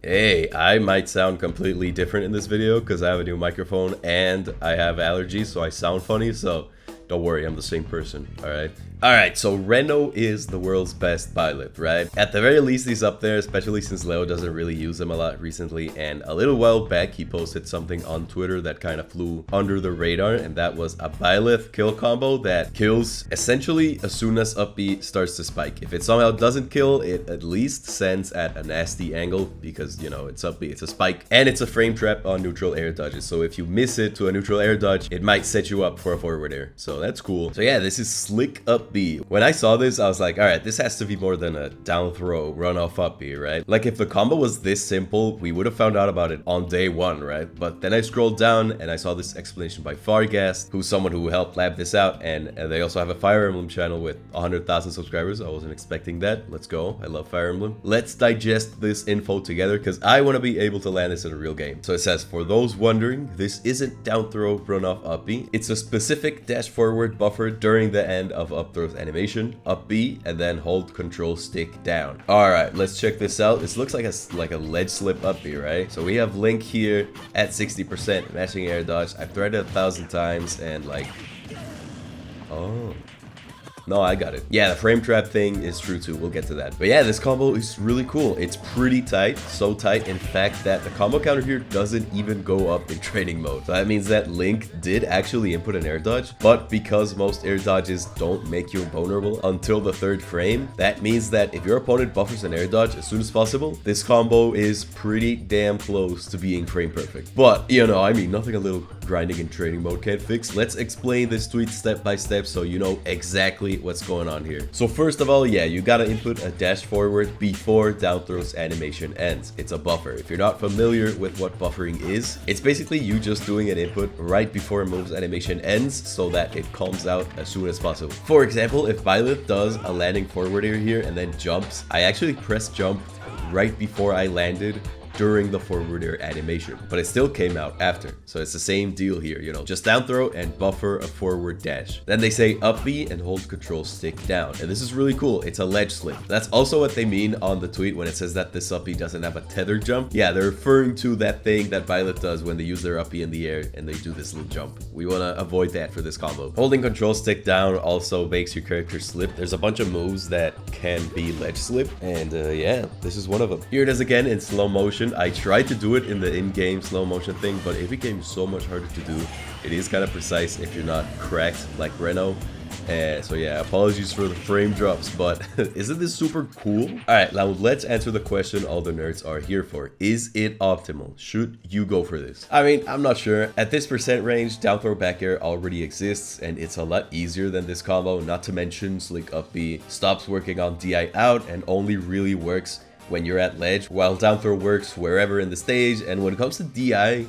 Hey, I might sound completely different in this video because I have a new microphone and I have allergies, so I sound funny, so don't worry, I'm the same person, alright? Alright, so Reno is the world's best Byleth, right? At the very least, he's up there, especially since Leo doesn't really use him a lot recently, and a little while back, he posted something on Twitter that kind of flew under the radar, and that was a Byleth kill combo that kills essentially as soon as up B starts to spike. If it somehow doesn't kill, it at least sends at a nasty angle because, you know, it's up B, it's a spike, and it's a frame trap on neutral air dodges, so if you miss it to a neutral air dodge, it might set you up for a forward air, so that's cool. So yeah, this is slick up B. When I saw this, I was like, all right, this has to be more than a down throw run off up B, right? Like if the combo was this simple, we would have found out about it on day one, right? But then I scrolled down and I saw this explanation by Fargast, who's someone who helped lab this out, and they also have a Fire Emblem channel with 100,000 subscribers. I wasn't expecting that. Let's go. I love Fire Emblem. Let's digest this info together because I want to be able to land this in a real game. So it says, for those wondering, this isn't down throw run off up B. It's a specific dash forward buffer during the end of up throw's animation, up B, and then hold control stick down. All right, let's check this out. This looks like a ledge slip up B, right? So we have Link here at 60% matching air dodge. I've tried it 1,000 times and like, oh. No, I got it. Yeah, the frame trap thing is true too. We'll get to that. But yeah, this combo is really cool. It's pretty tight. So tight, in fact, that the combo counter here doesn't even go up in training mode. So that means that Link did actually input an air dodge. But because most air dodges don't make you invulnerable until the third frame, that means that if your opponent buffers an air dodge as soon as possible, this combo is pretty damn close to being frame perfect. But, you know, I mean, nothing a little grinding in training mode can't fix. Let's explain this tweet step by step so you know exactly what's going on here. So first of all, yeah, you gotta input a dash forward before down throw's animation ends. It's a buffer. If you're not familiar with what buffering is, it's basically you just doing an input right before a move's animation ends so that it comes out as soon as possible. For example, if Byleth does a landing forward air here and then jumps, I actually pressed jump right before I landed during the forward air animation, but it still came out after. So it's the same deal here, you know, just down throw and buffer a forward dash. Then they say up B and hold control stick down. And this is really cool. It's a ledge slip. That's also what they mean on the tweet when it says that this up B doesn't have a tether jump. Yeah, they're referring to that thing that Byleth does when they use their up B in the air and they do this little jump. We want to avoid that for this combo. Holding control stick down also makes your character slip. There's a bunch of moves that can be ledge slip, and yeah, this is one of them. Here it is again in slow motion. I tried to do it in the in-game slow motion thing, but it became so much harder to do. It is kind of precise if you're not cracked like Reno. So yeah, apologies for the frame drops, but isn't this super cool? Alright, now let's answer the question all the nerds are here for. Is it optimal? Should you go for this? I mean, I'm not sure. At this percent range, down throw back air already exists, and it's a lot easier than this combo, not to mention Slick Up B stops working on DI out and only really works when you're at ledge, while down throw works wherever in the stage. And when it comes to DI,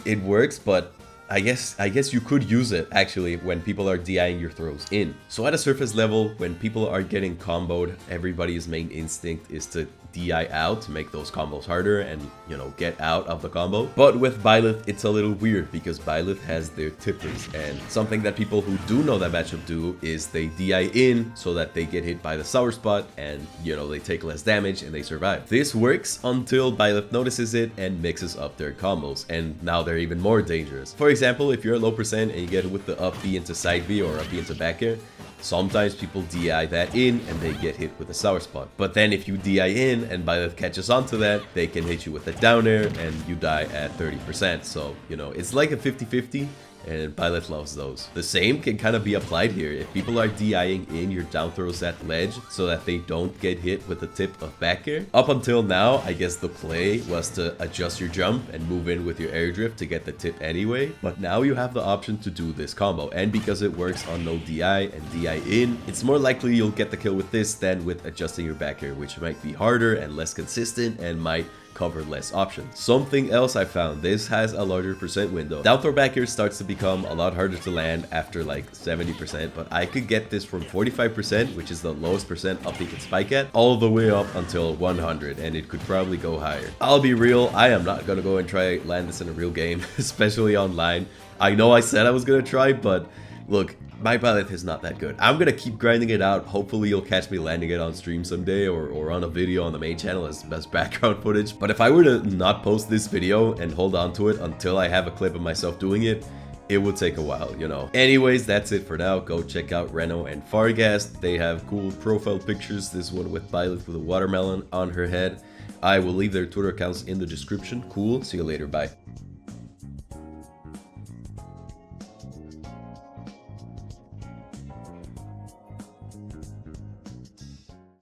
it works, but I guess you could use it actually when people are DIing your throws in. So at a surface level, when people are getting comboed, everybody's main instinct is to DI out to make those combos harder and, you know, get out of the combo. But with Byleth, it's a little weird because Byleth has their tippers, and something that people who do know that matchup do is they DI in so that they get hit by the sour spot and, you know, they take less damage and they survive. This works until Byleth notices it and mixes up their combos, and now they're even more dangerous. For example, if you're a low percent and you get it with the up B into side B or up B into back air, sometimes people DI that in and they get hit with a sour spot. But then if you DI in and Byleth catches onto that, they can hit you with a down air and you die at 30%. So, you know, it's like a 50-50. And Byleth loves those. The same can kind of be applied here. If people are DIing in your down throws at ledge so that they don't get hit with the tip of back air. Up until now, I guess the play was to adjust your jump and move in with your air drift to get the tip anyway. But now you have the option to do this combo. And because it works on no DI and DI in, it's more likely you'll get the kill with this than with adjusting your back air, which might be harder and less consistent and might cover less options. Something else I found, this has a larger percent window. Down throw back air starts to become a lot harder to land after like 70%, but I could get this from 45%, which is the lowest percent up you can spike at, all the way up until 100, and it could probably go higher. I'll be real, I am not gonna go and try land this in a real game, especially online. I know I said I was gonna try, but Look, my Byleth is not that good. I'm gonna keep grinding it out. Hopefully you'll catch me landing it on stream someday or on a video on the main channel as background footage. But if I were to not post this video and hold on to it until I have a clip of myself doing it, it would take a while, you know. Anyways, that's it for now. Go check out Reno and Fargast. They have cool profile pictures. This one with Byleth with a watermelon on her head. I will leave their Twitter accounts in the description. Cool. See you later. Bye.